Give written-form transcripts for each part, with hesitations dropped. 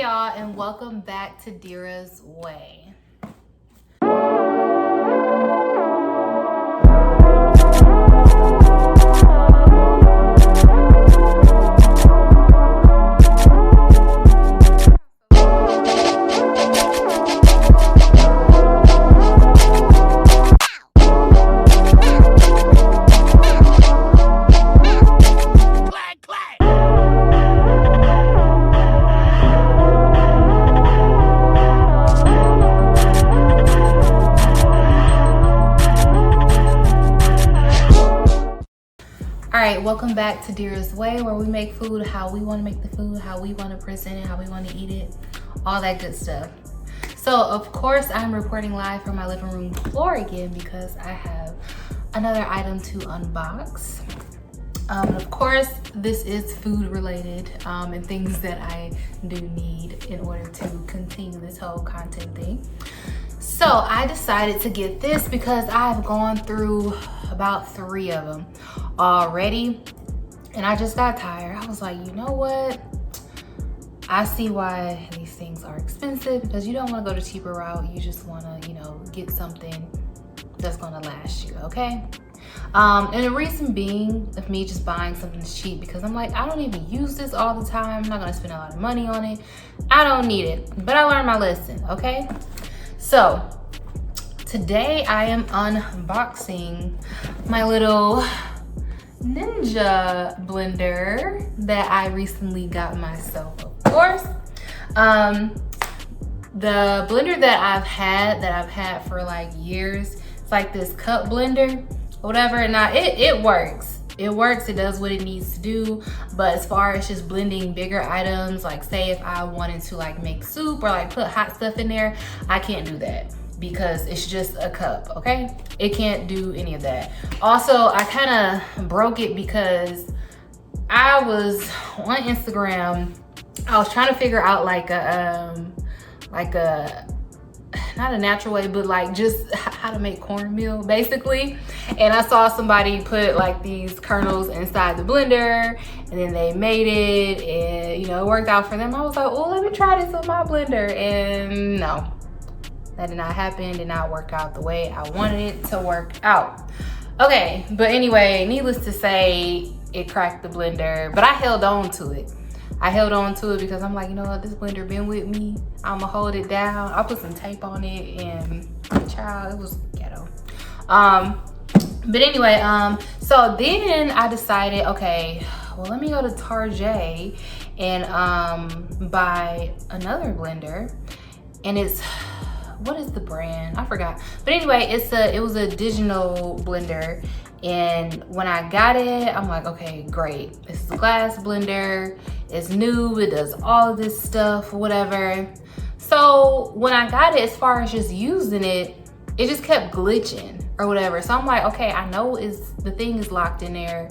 Hey y'all, and welcome back to Deera's Way. Alright, welcome back to Deera's Way, where we make food how we want to make the food, how we want to present it, how we want to eat it, all that good stuff. So, of course, I'm reporting live from my living room floor again because I have another item to unbox. Of course, this is food related and things that I do need in order to continue this whole content thing. So I decided to get this because I've gone through about 3 of them already and I just got tired. I was like, you know what? I see why these things are expensive, because you don't want to go the cheaper route. You just want to, get something that's going to last you, okay? And the reason being of me just buying something cheap, because I'm like, I don't even use this all the time. I'm not going to spend a lot of money on it. I don't need it, but I learned my lesson, okay? So today I am unboxing my little Ninja blender that I recently got myself, of course. The blender that I've had for like years, it's like this cup blender, whatever. Now it works. It works, it does what it needs to do, but as far as just blending bigger items, like say if I wanted to like make soup or like put hot stuff in there, I can't do that because it's just a cup, okay? It can't do any of that. Also, I kind of broke it because I was on Instagram. I was trying to figure out like a not a natural way, but like just how to make cornmeal basically. And I saw somebody put like these kernels inside the blender and then they made it and it worked out for them. I was like, oh, let me try this with my blender. And no, that did not happen, did not work out the way I wanted it to work out. Okay, but anyway, needless to say, it cracked the blender, but I held on to it. I held on to it because I'm like, you know what, this blender been with me. I'ma hold it down. I put some tape on it and child, it was ghetto. But anyway, so then I decided, okay, well, let me go to Target and buy another blender. And it's, what is the brand? I forgot. But anyway, it was a digital blender. And when I got it, I'm like, okay, great. It's a glass blender. It's new. It does all of this stuff, whatever. So when I got it, as far as just using it, it just kept glitching or whatever. So I'm like, okay, I know the thing is locked in there.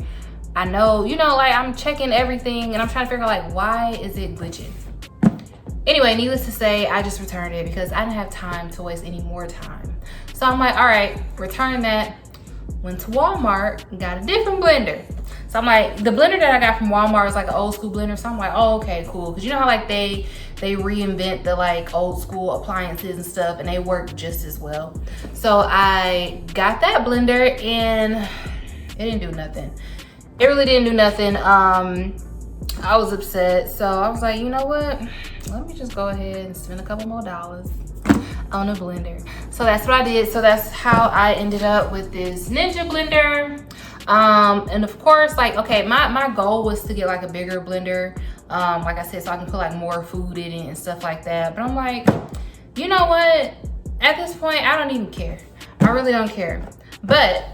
I know, like I'm checking everything and I'm trying to figure out like, why is it glitching? Anyway, needless to say, I just returned it because I didn't have time to waste any more time. So I'm like, all right, return that. Went to Walmart, got a different blender. So I'm like, the blender that I got from Walmart is like an old school blender. So I'm like, oh, okay, cool. Cause you know how like they reinvent the like old school appliances and stuff and they work just as well. So I got that blender and it didn't do nothing. It really didn't do nothing. I was upset. So I was like, you know what? Let me just go ahead and spend a couple more dollars on a blender. So that's what I did. So that's how I ended up with this Ninja blender. And of course, like, okay, my goal was to get like a bigger blender. Like I said, so I can put like more food in it and stuff like that. But I'm like, you know what? At this point, I don't even care. I really don't care. But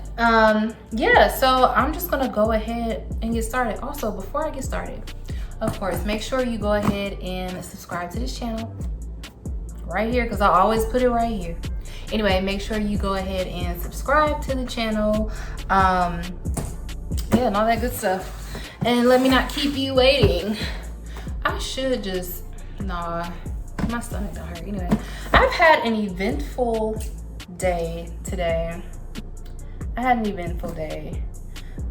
yeah, so I'm just gonna go ahead and get started. Also, before I get started, of course, make sure you go ahead and subscribe to this channel right here, because I always put it right here. Anyway, make sure you go ahead and subscribe to the channel. Yeah, and all that good stuff. And let me not keep you waiting. I should just, nah, my stomach don't hurt. Anyway, I've had an eventful day today. I had an eventful day.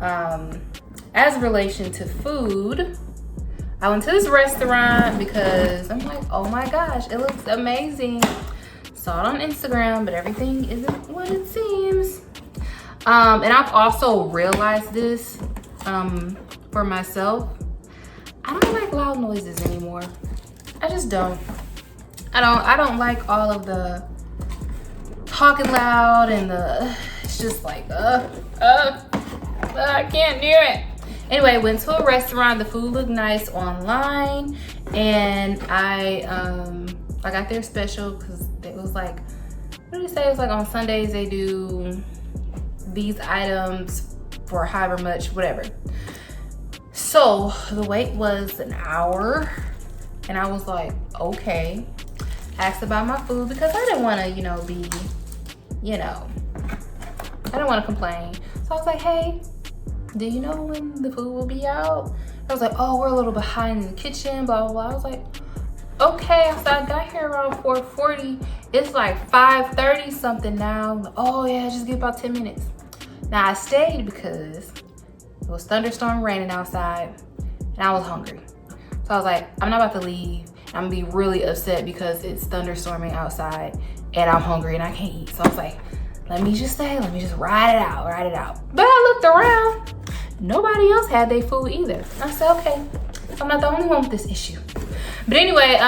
As relation to food, I went to this restaurant because I'm like, oh my gosh, it looks amazing. Saw it on Instagram, but everything isn't what it seems. And I've also realized this for myself. I don't like loud noises anymore. I just don't. I don't like all of the talking loud and it's just like, I can't do it. Anyway, went to a restaurant. The food looked nice online, and I got their special because it was like, what did it say? It was like on Sundays they do these items for however much, whatever. So the wait was an hour, and I was like, okay. Asked about my food because I didn't want to, be, I didn't want to complain. So I was like, hey, do you know when the food will be out? I was like, oh, we're a little behind in the kitchen, blah, blah, blah. I was like, okay. So I got here around 4:40. It's like 5:30 something now. Like, oh yeah, just give about 10 minutes. Now I stayed because it was thunderstorm raining outside and I was hungry. So I was like, I'm not about to leave. I'm gonna be really upset because it's thunderstorming outside and I'm hungry and I can't eat. So I was like, let me just stay, let me just ride it out. But I looked around, nobody else had their food either. I said, okay, I'm not the only one with this issue. But anyway,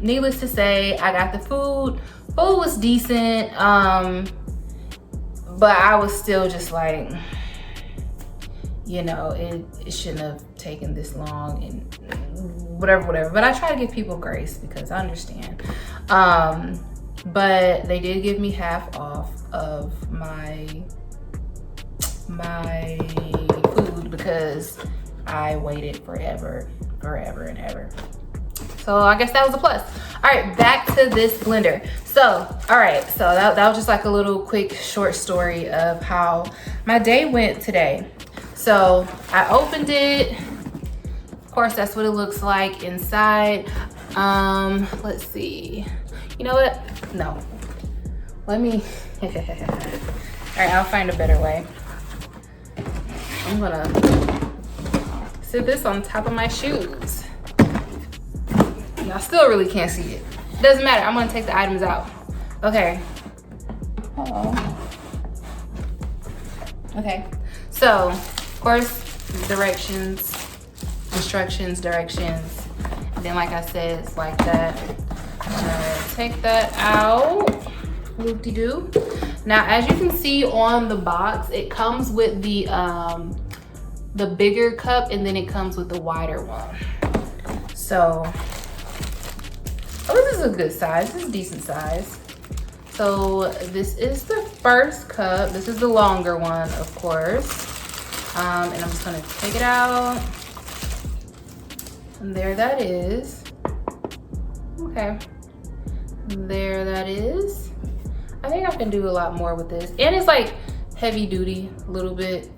needless to say, I got the food. Food was decent, but I was still just like, it shouldn't have taken this long and whatever. But I try to give people grace because I understand. But they did give me half off of my food because I waited forever and ever. So I guess that was a plus. All right, back to this blender. So that was just like a little quick short story of how my day went today. So I opened it. Of course, that's what it looks like inside. Let's see. You know what? No. Let me. All right, I'll find a better way. I'm gonna sit this on top of my shoes. Y'all still really can't see it. Doesn't matter. I'm gonna take the items out. Okay. Okay. So, of course, instructions, directions. And then, like I said, it's like that. I'm gonna take that out. Whoop-de-doo. Now, as you can see on the box, it comes with the bigger cup, and then it comes with the wider one. So, this is a good size. This is a decent size. So this is the first cup. This is the longer one, of course. And I'm just gonna take it out. And there that is. Okay. There that is. I think I can do a lot more with this. And it's like heavy duty a little bit,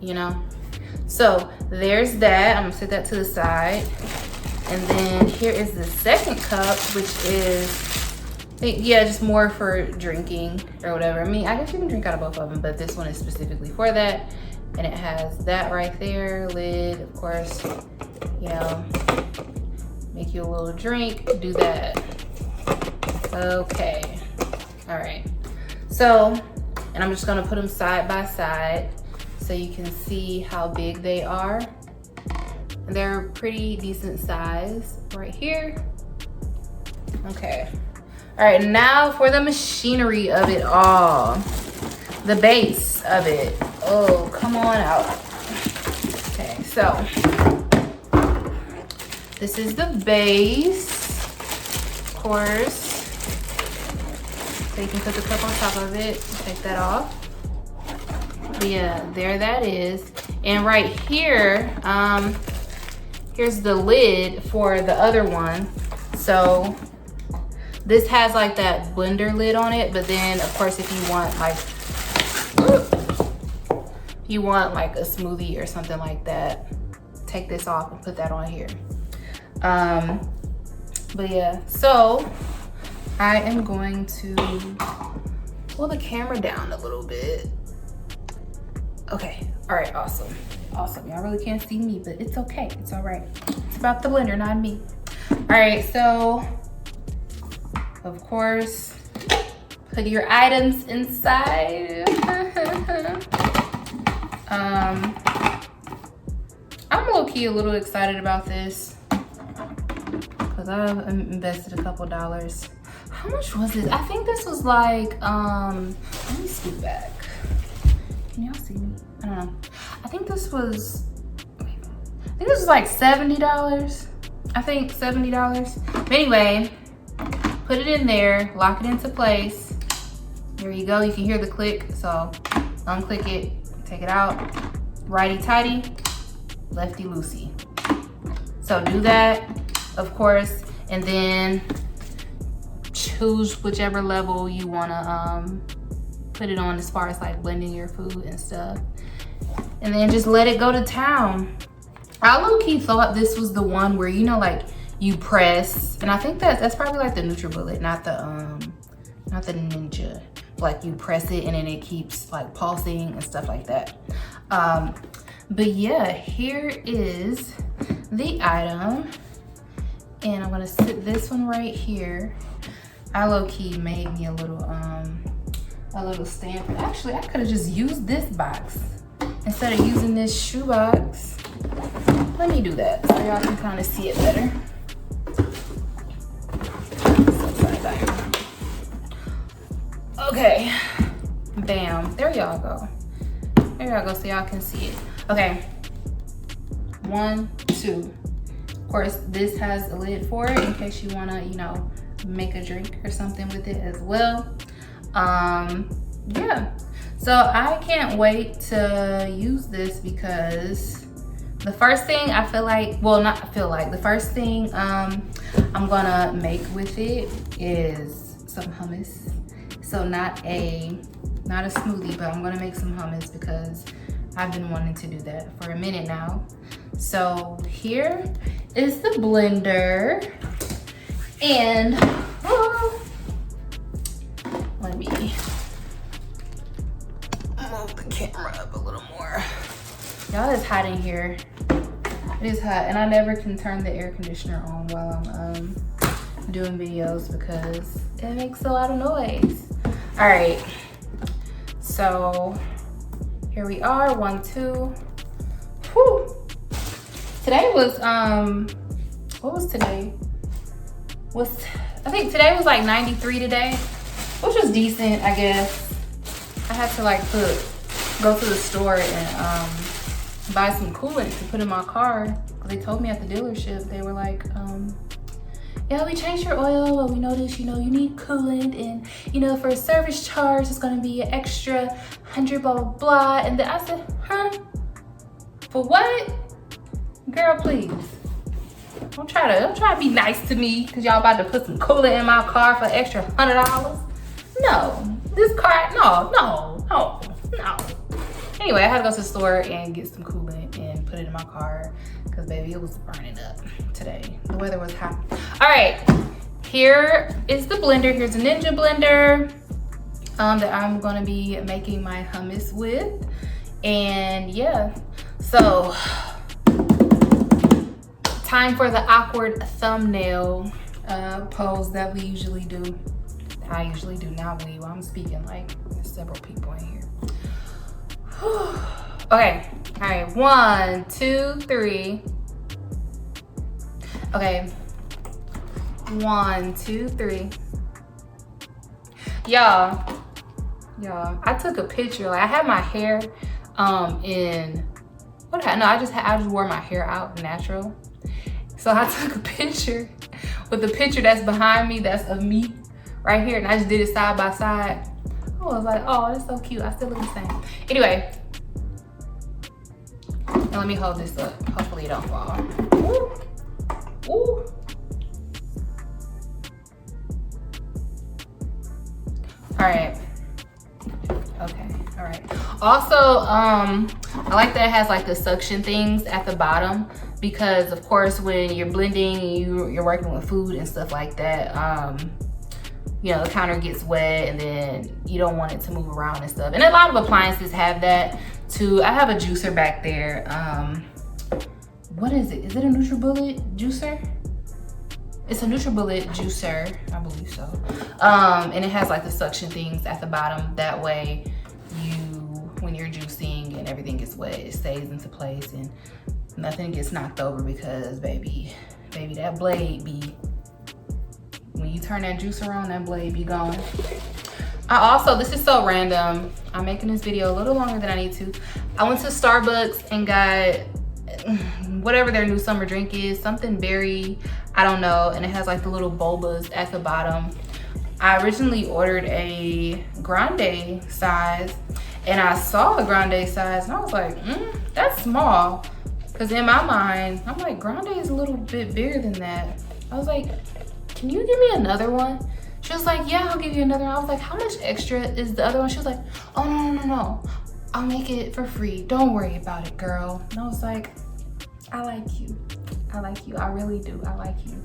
So there's that. I'm gonna set that to the side. And then here is the second cup, which is, just more for drinking or whatever. I mean, I guess you can drink out of both of them, but this one is specifically for that. And it has that right there, lid, of course, make you a little drink, do that. Okay, all right. So, and I'm just gonna put them side by side so you can see how big they are. And they're pretty decent size right here. Okay. All right, now for the machinery of it all. The base of it. Oh, come on out. Okay, so this is the base, of course. So you can put the cup on top of it, take that off. But yeah, there that is. And right here, here's the lid for the other one. So this has like that blender lid on it, but then of course if you want like a smoothie or something like that, take this off and put that on here. But yeah, so I am going to pull the camera down a little bit. Okay, all right, awesome. Y'all really can't see me, but it's okay, it's all right. about the blender, not me. All right, so of course, put your items inside. I'm low-key a little excited about this because I've invested a couple dollars. How much was it? I think this was like, let me scoot back. Can y'all see me? I don't know. I think this was like $70. I think $70. But anyway, put it in there, lock it into place. There you go. You can hear the click. So unclick it, take it out. Righty-tighty, lefty-loosey. So do that, of course, and then choose whichever level you wanna put it on as far as like blending your food and stuff. And then just let it go to town. I low-key thought this was the one where, you know, like you press, and I think that's probably like the NutriBullet, not the Ninja. Like you press it and then it keeps like pulsing and stuff like that. But yeah, here is the item. And I'm gonna sit this one right here. I low-key made me a little stand. Actually, I could have just used this box instead of using this shoe box. Let me do that so y'all can kind of see it better. Okay, bam, there y'all go. There y'all go, so y'all can see it. Okay, 1, 2. Of course, this has a lid for it in case you wanna, you know, make a drink or something with it as well. Yeah, so I can't wait to use this because the first thing I feel like, well, not feel like, the first thing I'm gonna make with it is some hummus. So not a smoothie, but I'm gonna make some hummus because I've been wanting to do that for a minute now. So here is the blender, and let me move the camera up a little more. Y'all, it's hot in here. It is hot, and I never can turn the air conditioner on while I'm doing videos because it makes a lot of noise. All right, so here we are, 1, 2. Whew. Today was, what was today? I think today was like 93 today, which was decent, I guess. I had to like go to the store and buy some coolant to put in my car. They told me at the dealership, they were like, yeah, we changed your oil, but we noticed, you know, you need coolant, and, you know, for a service charge, it's gonna be an extra 100, blah, blah, blah. And then I said, huh? For what? Girl, please. Don't try to be nice to me because y'all about to put some coolant in my car for extra $100. No, this car, no. Anyway, I had to go to the store and get some coolant and put it in my car because, baby, it was burning up today. The weather was hot. All right, here is the blender. Here's a Ninja blender that I'm gonna be making my hummus with. And yeah, so time for the awkward thumbnail pose that we usually do. I usually do, not we. Well, I'm speaking like there's several people in here. Okay, all right, 1, 2, 3. Okay, 1, 2, 3. Y'all, I took a picture. Like I had my hair in, what I just wore my hair out natural. So I took a picture with the picture that's behind me, that's of me right here, and I just did it side by side. I was like, oh, that's so cute. I still look the same. Anyway, now let me hold this up. Hopefully it don't fall. Ooh. Ooh. All right. Okay, all right. Also, I like that it has like the suction things at the bottom because, of course, when you're blending, you're working with food and stuff like that, you know, the counter gets wet and then you don't want it to move around and stuff. And a lot of appliances have that too. I have a juicer back there. what is it? Is it a NutriBullet juicer? It's a NutriBullet juicer, I believe so. And it has like the suction things at the bottom. That way when you're juicing and everything gets wet, it stays into place and nothing gets knocked over, because baby, that blade be, when you turn that juicer on, that blade be gone. I also, this is so random, I'm making this video a little longer than I need to. I went to Starbucks and got whatever their new summer drink is, something berry, I don't know, and it has like the little bobas at the bottom. I originally ordered a grande size, and I saw the grande size and I was like, that's small. Because in my mind, I'm like, grande is a little bit bigger than that. I was like, can you give me another one? She was like, yeah, I'll give you another one. I was like, how much extra is the other one? She was like, oh, no. I'll make it for free. Don't worry about it, girl. And I was like, I like you. I really do. I like you.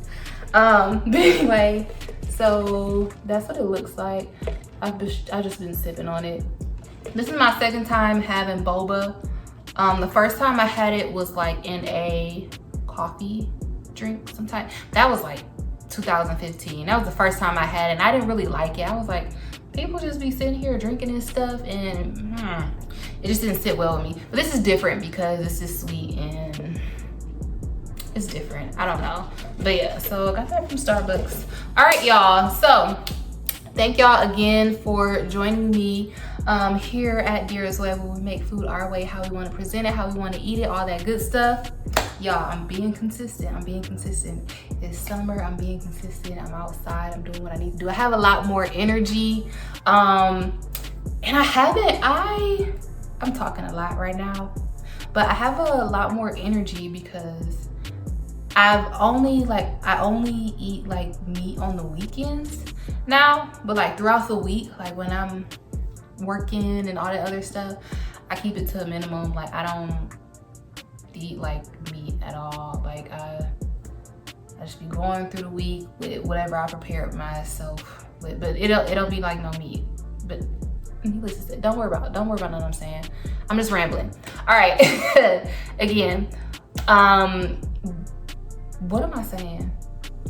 But anyway, so that's what it looks like. I've just been sipping on it. This is my second time having boba. The first time I had it was like in a coffee drink sometime. That was like 2015. That was the first time I had it, and I didn't really like it. I was like, people just be sitting here drinking this stuff, and it just didn't sit well with me. But this is different because this is sweet and it's different. I don't know. But yeah, so I got that from Starbucks. All right, y'all. So thank y'all again for joining me here at Deera's Way, where we make food our way, how we want to present it, how we want to eat it, all that good stuff. Y'all, I'm being consistent. It's summer, I'm being consistent. I'm outside, I'm doing what I need to do. I have a lot more energy. And I'm talking a lot right now, but I have a lot more energy because I only eat like meat on the weekends now, but like throughout the week, like when I'm working and all that other stuff, I keep it to a minimum. Like I don't eat like meat at all. Like I just be going through the week with whatever I prepared myself with, but it'll be like no meat. But needless to say, don't worry about none of what I'm saying. I'm just rambling. All right. Again, what am I saying?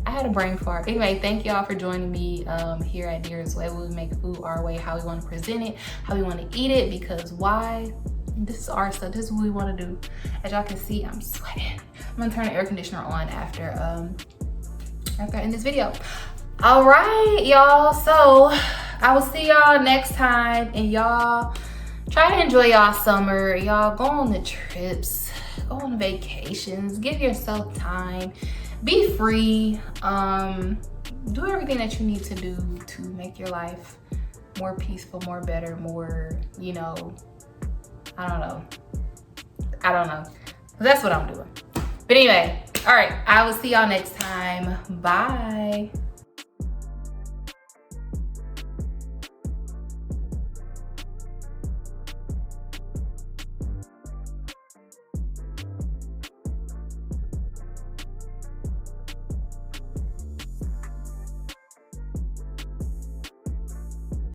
I had a brain fart. Anyway, thank y'all for joining me here at Deera's Way. We make food our way, how we want to present it, how we want to eat it, because why? This is our stuff. This is what we want to do. As y'all can see, I'm sweating. I'm gonna turn the air conditioner on after I end this video. All right, y'all. So I will see y'all next time, and y'all try to enjoy y'all summer. Y'all go on the trips, go on vacations, give yourself time, be free, do everything that you need to do to make your life more peaceful, more better, more, you know, I don't know. That's what I'm doing. But anyway, all right, I will see y'all next time. Bye.